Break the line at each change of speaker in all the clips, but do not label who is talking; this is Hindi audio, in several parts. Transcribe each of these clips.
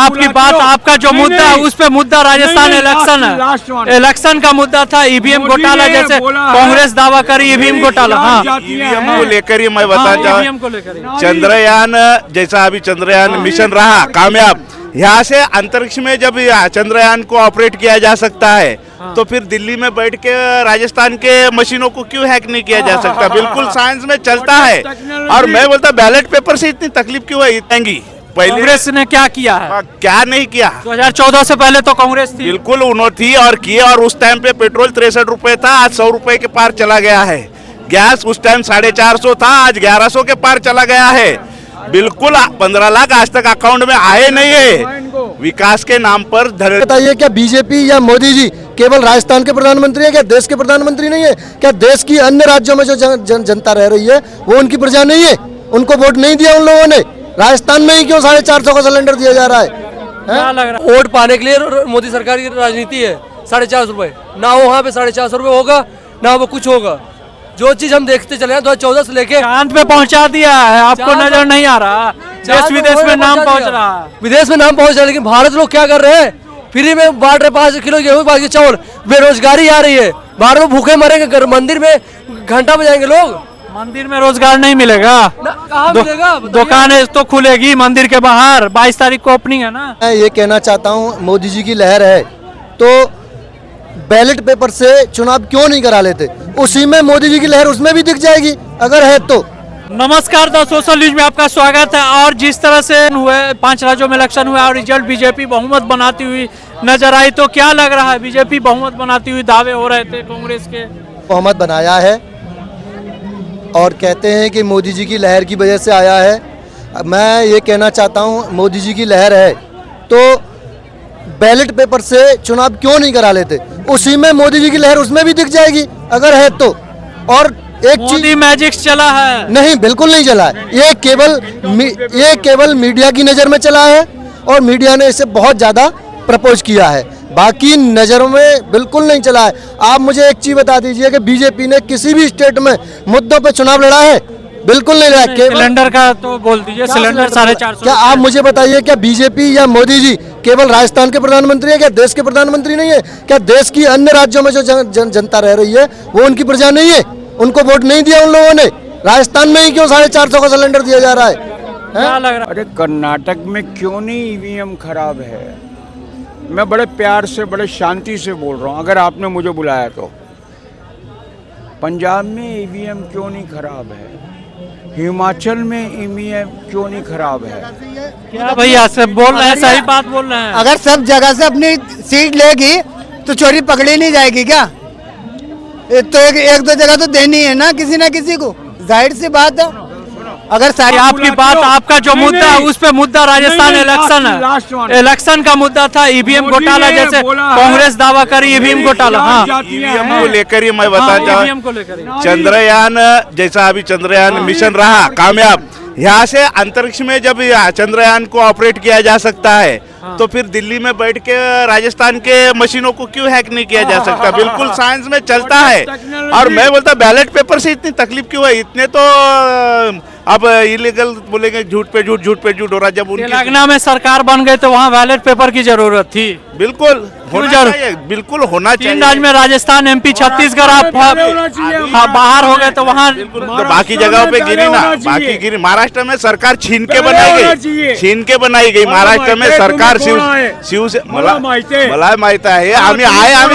आपकी बात, आपका जो मुद्दा है उस पे मुद्दा राजस्थान इलेक्शन है, इलेक्शन का मुद्दा था। ईवीएम घोटाला जैसे कांग्रेस दावा करी ईवीएम घोटाला। हाँ,
ईवीएम को लेकर ही मैं बताना चाहूँ,
ईवीएम को लेकर
चंद्रयान जैसा अभी चंद्रयान मिशन रहा कामयाब, यहाँ से अंतरिक्ष में जब चंद्रयान को ऑपरेट किया जा सकता है तो फिर दिल्ली में बैठ के राजस्थान के मशीनों को क्यों हैक नहीं किया जा सकता? बिल्कुल साइंस में चलता है। और मैं बोलता बैलेट पेपर से इतनी तकलीफ क्यों है इतनी?
कांग्रेस ने क्या किया है?
क्या नहीं किया?
2014 से पहले तो कांग्रेस थी।
बिल्कुल उन्होंने थी और किए, और उस टाइम पे पेट्रोल 63 रुपए था, आज 100 रुपए के पार चला गया है। गैस उस टाइम 450 था, आज 1100 के पार चला गया है। बिल्कुल 15 लाख आज तक अकाउंट में आए नहीं है। विकास के नाम पर
बताइए, क्या बीजेपी या मोदी जी केवल राजस्थान के प्रधानमंत्री है? क्या देश के प्रधानमंत्री नहीं है? क्या देश की अन्य राज्यों में जो जनता रह रही है वो उनकी प्रजा नहीं है? उनको वोट नहीं दिया उन लोगों ने? राजस्थान में ही क्यों 450 का सिलेंडर दिया जा रहा है?
क्या लग रहा है?
वोट पाने के लिए मोदी सरकार की राजनीति है। 450 रुपए ना वहाँ पे 450 रुपए होगा ना वो कुछ होगा। जो चीज हम देखते चले हैं 2014 से लेके
चांद पे पहुंचा दिया है, आपको नजर नहीं आ रहा? देश विदेश में नाम पहुंच रहा है,
विदेश में नाम पहुंच रहा है, लेकिन भारत लोग क्या कर रहे हैं? फ्री में बांट रहे 5 किलो गेहूं, बाकी चावल। बेरोजगारी आ रही है, बाहर में भूखे मरेंगे, मंदिर में घंटा बजाएंगे लोग।
मंदिर में रोजगार नहीं मिलेगा?
कहाँ मिलेगा?
दुकानें तो खुलेगी मंदिर के बाहर, 22 तारीख को ओपनिंग है ना।
मैं ये कहना चाहता हूँ, मोदी जी की लहर है तो बैलेट पेपर से चुनाव क्यों नहीं करा लेते? उसी में मोदी जी की लहर उसमें भी दिख जाएगी अगर है तो।
नमस्कार, द सोशल न्यूज में आपका स्वागत है। और जिस तरह से हुए 5 राज्यों में इलेक्शन हुआ और रिजल्ट बीजेपी बहुमत बनाती हुई नजर आई, तो क्या लग रहा है? बीजेपी बहुमत बनाती हुई दावे हो रहे थे कांग्रेस के।
बहुमत बनाया है और कहते हैं कि मोदी जी की लहर की वजह से आया है। मैं ये कहना चाहता हूँ, मोदी जी की लहर है तो बैलेट पेपर से चुनाव क्यों नहीं करा लेते? उसी में मोदी जी की लहर उसमें भी दिख जाएगी अगर है तो। और एक
मोदी मैजिक चला है?
नहीं, बिल्कुल नहीं चला है। ये केवल मीडिया की नज़र में चला है और मीडिया ने इसे बहुत ज़्यादा प्रपोज किया है, बाकी नज़रों में बिल्कुल नहीं चला है। आप मुझे एक चीज़ बता दीजिए कि बीजेपी ने किसी भी स्टेट में मुद्दों पे चुनाव लड़ा है? बिल्कुल नहीं लड़ा।
सिलेंडर का तो बोल दीजिए, सिलेंडर 450।
क्या आप मुझे बताइए, क्या बीजेपी या मोदी जी केवल राजस्थान के प्रधानमंत्री है? क्या देश के प्रधानमंत्री नहीं है? क्या देश की अन्य राज्यों में जो जनता रह रही है वो उनकी प्रजा नहीं है? उनको वोट नहीं दिया उन लोगों ने? राजस्थान में ही क्यों 450 का सिलेंडर दिया जा रहा है?
क्या लग रहा है?
अरे कर्नाटक में क्यों नहीं ईवीएम खराब है? मैं बड़े प्यार से, बड़े शांति से बोल रहा हूँ, अगर आपने मुझे बुलाया तो। पंजाब में ईवीएम क्यों नहीं खराब है? हिमाचल में ईवीएम क्यों नहीं खराब है?
क्या भैया सब बोल रहे हैं, सही बात बोल रहे हैं।
अगर सब जगह से अपनी सीट लेगी तो चोरी पकड़ी नहीं जाएगी क्या? तो एक दो जगह तो देनी है ना किसी ना किसी को, जाहिर सी बात है। अगर सारी
आपकी बात, आपका जो मुद्दा है उस पे मुद्दा राजस्थान इलेक्शन है, इलेक्शन का मुद्दा था। ईवीएम घोटाला जैसे कांग्रेस दावा करी ईवीएम घोटाला। हाँ,
ईवीएम को लेकर ही मैं बताना चाहूँ,
ईवीएम को लेकर
चंद्रयान जैसा अभी चंद्रयान मिशन रहा कामयाब, यहाँ से अंतरिक्ष में जब चंद्रयान को ऑपरेट किया जा सकता है तो फिर दिल्ली में बैठ के राजस्थान के मशीनों को क्यों हैक नहीं किया जा सकता? बिल्कुल साइंस में चलता है। और मैं बोलता बैलेट पेपर से इतनी तकलीफ क्यों है? इतने तो अब इलीगल बोलेंगे, झूठ पे झूठ, झूठ पे झूठ हो रहा। जब उनकी
तेलंगाना में सरकार बन गई तो वहाँ बैलेट पेपर की जरूरत थी।
बिल्कुल होना चाहिए, बिल्कुल होना चाहिए।
3 राज्य में राजस्थान, एमपी, छत्तीसगढ़ आप बाहर हो गए तो वहाँ
तो बाकी जगहों पे गिरी ना, बाकी गिरी। महाराष्ट्र में सरकार छीन के बनाई गई, छीन के बनाई गई। महाराष्ट्र में सरकार मला माहित आहे, आम्ही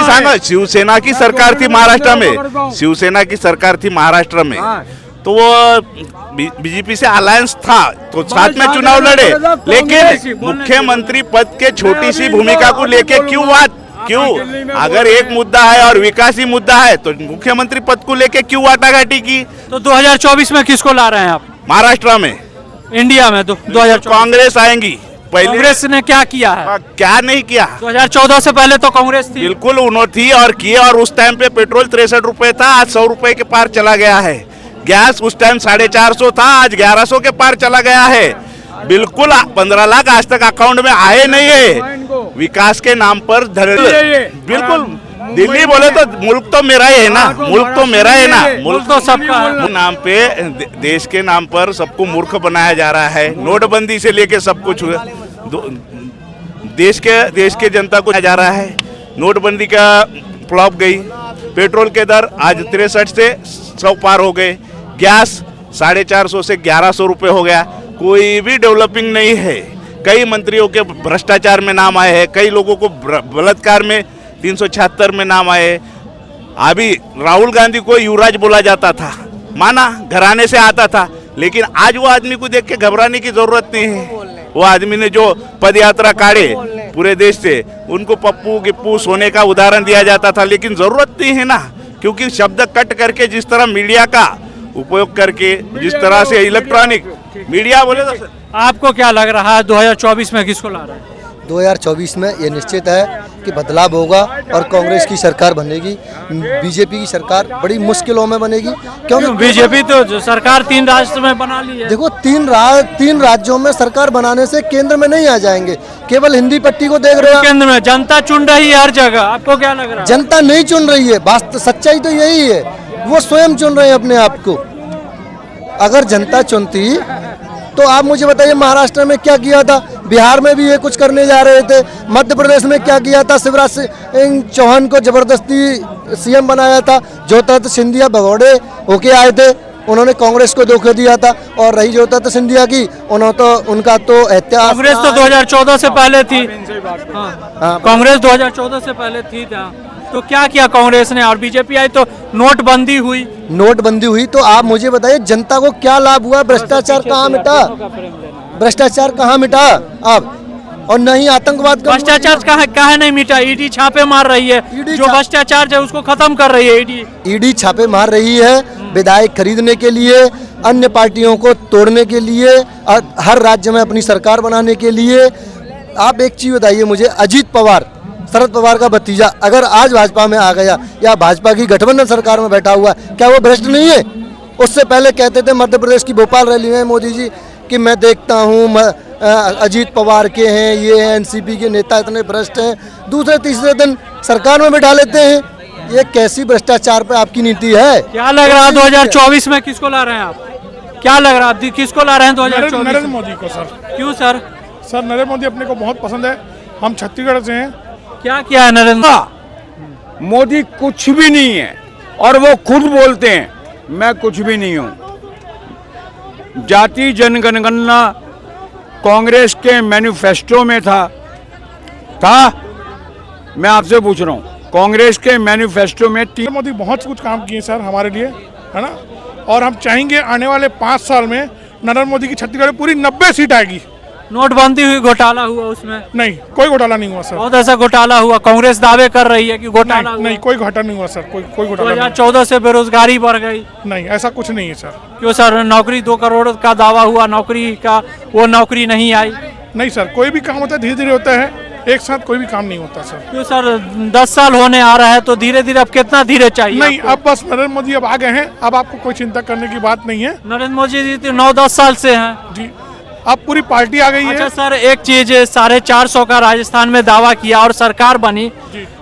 सांगा, शिवसेना की सरकार थी महाराष्ट्र में, शिवसेना की सरकार थी महाराष्ट्र में, तो वो बीजेपी से अलायंस था तो साथ में चुनाव लड़े, लेकिन मुख्यमंत्री पद के छोटी सी भूमिका को लेके क्यों अगर एक मुद्दा है और विकासी मुद्दा है तो मुख्यमंत्री पद को लेके क्यों वाटाघाटी की?
तो 2024 में किसको ला रहे हैं आप?
महाराष्ट्र में,
इंडिया में तो 2024
कांग्रेस आएंगी।
कांग्रेस ने क्या किया है?
क्या नहीं किया?
2014 से पहले तो कांग्रेस थी।
बिल्कुल उन्होंने थी और किए, और उस टाइम पे पेट्रोल 63 रुपए था, आज 100 रुपए के पार चला गया है। गैस उस टाइम 450 था, आज 1100 के पार चला गया है। बिल्कुल 15 लाख आज तक अकाउंट में आए नहीं है। विकास के नाम पर बिल्कुल दिल्ली बोले तो मुल्क तो मेरा ही है ना, मुल्क तो मेरा है ना, मुल्क तो सबका नाम पे, देश के नाम पर सबको मूर्ख बनाया जा रहा है। नोटबंदी से लेके सब कुछ देश के जनता को जा रहा है। नोटबंदी का फ्लॉप गई, पेट्रोल के दर आज 63 से 100 पार हो गए, गैस 450 से 1100 रुपये हो गया। कोई भी डेवलपिंग नहीं है। कई मंत्रियों के भ्रष्टाचार में नाम आए हैं, कई लोगों को बलात्कार में 376 में नाम आए। अभी राहुल गांधी को युवराज बोला जाता था, माना घराने से आता था, लेकिन आज वो आदमी को देख के घबराने की जरूरत नहीं है। वो आदमी ने जो पद यात्रा काढ़े पूरे देश से, उनको पप्पू गिप्पू सोने का उदाहरण दिया जाता था, लेकिन जरूरत नहीं है ना, क्योंकि शब्द कट करके जिस तरह मीडिया का उपयोग करके, जिस तरह से इलेक्ट्रॉनिक मीडिया बोले तो
आपको क्या लग रहा है 2024 में किसको ला रहा है?
2024 में ये निश्चित है कि बदलाव होगा और कांग्रेस की सरकार बनेगी। बीजेपी की सरकार बड़ी मुश्किलों में बनेगी, क्योंकि
बीजेपी तो जो सरकार 3 राज्य में बना ली है।
देखो, 3 राज्यों में सरकार बनाने से केंद्र में नहीं आ जाएंगे। केवल हिंदी पट्टी को देख रहे हो।
केंद्र में जनता चुन रही है हर जगह, आपको क्या लग रहा है?
जनता नहीं चुन रही है, वास्तव सच्चाई तो यही है, वो स्वयं चुन रहे हैं अपने आप को। अगर जनता चुनती तो आप मुझे बताइए, महाराष्ट्र में क्या किया था, बिहार में भी ये कुछ करने जा रहे थे, मध्य प्रदेश में क्या किया था, शिवराज सिंह चौहान को जबरदस्ती सीएम बनाया था, ज्योतिरादित्य सिंधिया भगौड़े होके आए थे, उन्होंने कांग्रेस को धोखा दिया था। और रही ज्योतिरादित्य सिंधिया की, उनका तो इतिहास,
कांग्रेस तो 2014 से पहले थी। कांग्रेस 2014 से पहले थी। तो क्या किया कांग्रेस ने? और बीजेपी आई तो नोटबंदी हुई। तो आप मुझे बताइए, जनता को क्या लाभ हुआ? भ्रष्टाचार कहाँ मिटा? भ्रष्टाचार कहाँ मिटा अब? और नहीं आतंकवाद का भ्रष्टाचार कहाँ नहीं मिटा? ईडी छापे मार रही है, जो भ्रष्टाचार है उसको खत्म कर रही है। ईडी
छापे मार रही है विधायक खरीदने के लिए, अन्य पार्टियों को तोड़ने के लिए, हर राज्य में अपनी सरकार बनाने के लिए। आप एक चीज बताइए मुझे, अजीत पवार, शरद पवार का भतीजा, अगर आज भाजपा में आ गया या भाजपा की गठबंधन सरकार में बैठा हुआ, क्या वो भ्रष्ट नहीं है? उससे पहले कहते थे मध्य प्रदेश की भोपाल रैली में मोदी जी कि मैं देखता हूँ अजीत पवार के हैं, ये हैं एनसीपी के नेता इतने भ्रष्ट हैं, दूसरे तीसरे दिन सरकार में बैठा लेते हैं। ये कैसी भ्रष्टाचार पे आपकी नीति है?
क्या लग रहा है 2024 में किसको ला रहे हैं आप? क्या लग रहा है किसको ला रहे हैं 2024?
नरेंद्र मोदी को सर।
क्यों सर?
सर नरेंद्र मोदी अपने को बहुत पसंद है, हम छत्तीसगढ़ से हैं।
क्या किया है नरेंद्र?
मोदी कुछ भी नहीं है, और वो खुद बोलते हैं मैं कुछ भी नहीं हूं। जाति जनगणना कांग्रेस के मैनिफेस्टो में था। मैं आपसे पूछ रहा हूं, कांग्रेस के मैनिफेस्टो में
मोदी बहुत कुछ काम किए सर हमारे लिए, है ना। और हम चाहेंगे आने वाले 5 साल में नरेंद्र मोदी की छत्तीसगढ़ में पूरी 90 सीट आएगी।
नोटबंदी हुई, घोटाला हुआ उसमें?
नहीं, कोई घोटाला नहीं हुआ सर।
बहुत ऐसा घोटाला हुआ, कांग्रेस दावे कर रही है कि घोटाला हुआ।
नहीं, कोई घोटाला नहीं हुआ सर, कोई घोटाला नहीं।
2014 से बेरोजगारी बढ़ गई।
नहीं, ऐसा कुछ नहीं है सर।
क्यों सर? नौकरी 2 करोड़ का दावा हुआ नौकरी का, वो नौकरी नहीं आई।
नहीं सर, कोई भी काम होता है धीरे धीरे होता है, एक साथ कोई भी काम नहीं होता सर।
क्यों सर? 10 साल होने आ रहा है तो धीरे धीरे, अब कितना धीरे चाहिए?
नहीं, अब बस नरेंद्र मोदी अब आ गए हैं, अब आपको कोई चिंता करने की बात नहीं है।
नरेंद्र मोदी जी तो 9-10 साल से हैं
जी, अब पूरी पार्टी आ गई है।
अच्छा सर, एक चीज, 450 का राजस्थान में दावा किया और सरकार बनी,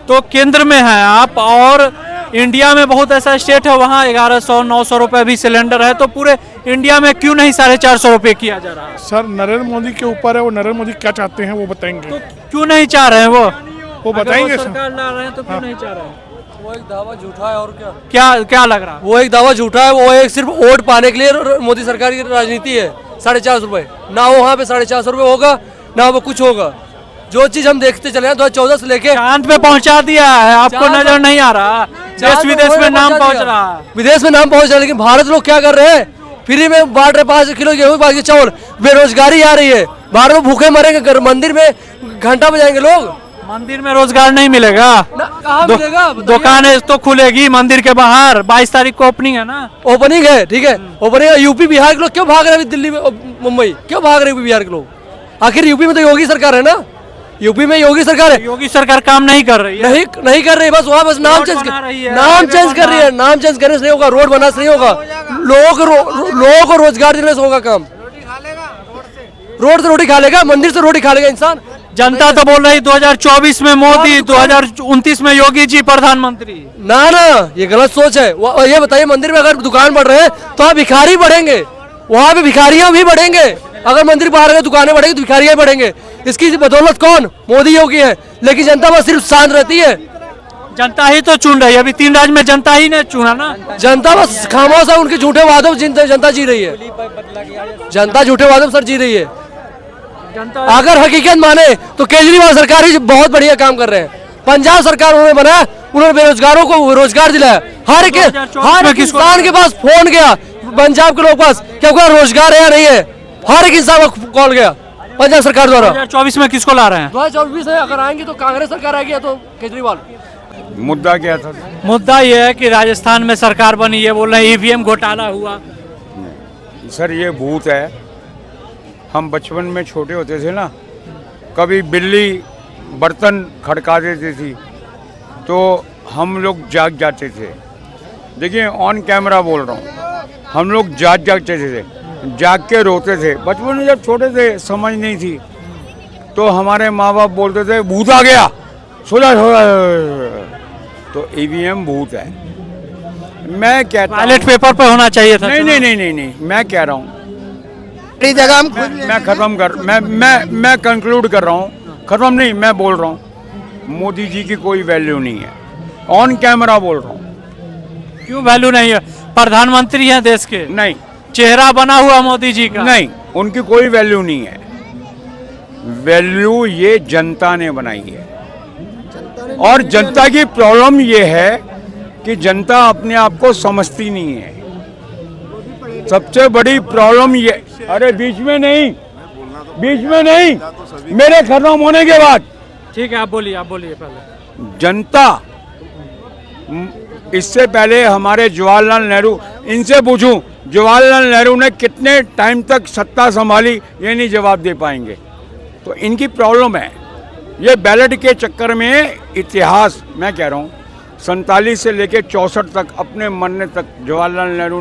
तो केंद्र में है आप, और इंडिया में बहुत ऐसा स्टेट है वहाँ 1100-900 रुपए भी सिलेंडर है, तो पूरे इंडिया में क्यों नहीं 450 रुपए किया जा रहा है?
सर नरेंद्र मोदी के ऊपर है, वो नरेंद्र मोदी क्या चाहते हैं वो बताएंगे।
तो क्यों नहीं चाह रहे हैं
वो बताएंगे सर।
सरकार ला रहे हैं तो क्यों नहीं चाह रहे हैं?
वो एक दावा झूठा है, और
क्या लग रहा है?
वो एक दावा झूठा है, वो एक सिर्फ वोट पाने के लिए मोदी सरकार की राजनीति है। 450 रुपए ना वहाँ पे 450 रुपए होगा, ना वो कुछ होगा। जो चीज हम देखते चले हैं 2014 से लेके
चांद पे पहुंचा दिया है, आपको नजर नहीं आ रहा? देश विदेश में नाम पहुंच रहा है,
विदेश में नाम पहुंच रहा है, लेकिन भारत लोग क्या कर रहे हैं? फ्री में बांट रहे 5 किलो गेहूं, बाकी चावल। बेरोजगारी आ रही है, बाहर में भूखे मरेंगे, मंदिर में घंटा बजाएंगे लोग।
मंदिर में रोजगार नहीं मिलेगा?
कहाँ मिलेगा?
दुकानें तो खुलेगी मंदिर के बाहर, 22 तारीख को ओपनिंग है ना।
ओपनिंग है, ठीक है, ओपनिंग है। यूपी बिहार के लोग क्यों भाग रहे हैं दिल्ली में, मुंबई क्यों भाग रहे हैं यूपी बिहार के लोग? आखिर यूपी में तो योगी सरकार है ना, यूपी में योगी सरकार है।
योगी सरकार काम नहीं कर रही है?
नहीं कर रही, बस वहाँ बस नाम चेंज कर रही है, नाम चेंज करने से नहीं होगा, रोड बनाने से नहीं होगा, लोगों को रोजगार देने से होगा काम। रोड से रोटी खा लेगा, मंदिर से रोटी खा लेगा इंसान।
जनता तो बोल रही 2024 में मोदी, 2029 में योगी जी प्रधानमंत्री।
ना, ये गलत सोच है। ये बताइए, मंदिर में अगर दुकान बढ़ रहे हैं तो वहाँ भिखारी बढ़ेंगे, वहाँ पे भिखारियां भी बढ़ेंगे। अगर मंदिर बाहर दुकानें बढ़ेंगी तो भिखारियां बढ़ेंगे। इसकी बदौलत कौन? मोदी योगी है, लेकिन जनता बस सिर्फ शांत रहती है।
जनता ही तो चुन रही है, अभी 3 राज्य में जनता ही ने चुना ना।
जनता बस खामोश है, उनके झूठे वादों में जनता जी रही है। जनता झूठे वादों में सर जी रही है।
जनता
अगर हकीकत माने तो केजरीवाल सरकार ही बहुत बढ़िया काम कर रहे हैं। पंजाब सरकार उन्होंने बनाया, उन्होंने बेरोजगारों को रोजगार दिलाया। हर एक इंसान के पास फोन गया, पंजाब के लोग पास क्या रोजगार है या नहीं है, हर एक इंसान को कॉल गया पंजाब सरकार द्वारा।
2024 में किसको ला रहे हैं?
2024 में अगर आएंगे तो कांग्रेस सरकार आएगी या तो केजरीवाल।
मुद्दा क्या था?
मुद्दा यह है कि राजस्थान में सरकार बनी, ये बोल रहे हैं ईवीएम घोटाला हुआ।
सर ये भूत है। हम बचपन में छोटे होते थे ना, कभी बिल्ली बर्तन खड़का देती थी तो हम लोग जाग जाते थे। देखिए ऑन कैमरा बोल रहा हूँ, हम लोग जागते थे, जाग के रोते थे। बचपन में जब छोटे थे समझ नहीं थी तो हमारे माँ बाप बोलते थे भूत आ गया, सो जा। तो ईवीएम भूत है। मैं कहता हूँ
बैलेट पेपर पे होना चाहिए था।
नहीं, मैं कह रहा हूँ,
जगह हम खुद
मैं खत्म कर मैं कंक्लूड कर रहा हूँ, खत्म नहीं, मैं बोल रहा हूँ मोदी जी की कोई वैल्यू नहीं है। ऑन कैमरा बोल रहा हूँ।
क्यों वैल्यू नहीं है? प्रधानमंत्री हैं देश के,
नहीं,
चेहरा बना हुआ मोदी जी का।
नहीं, उनकी कोई वैल्यू नहीं है। वैल्यू ये जनता ने बनाई है, और जनता की प्रॉब्लम ये है कि जनता अपने आप को समझती नहीं है। सबसे बड़ी प्रॉब्लम ये, अरे बीच में नहीं, मेरे खत्म होने के बाद।
ठीक है, आप बोलिए पहले।
जनता, इससे पहले हमारे जवाहरलाल नेहरू, इनसे पूछूं जवाहरलाल नेहरू ने कितने टाइम तक सत्ता संभाली, ये नहीं जवाब दे पाएंगे। तो इनकी प्रॉब्लम है ये बैलेट के चक्कर में। इतिहास मैं कह रहा हूँ 47 से लेकर 64 तक अपने मरने तक जवाहरलाल नेहरू ने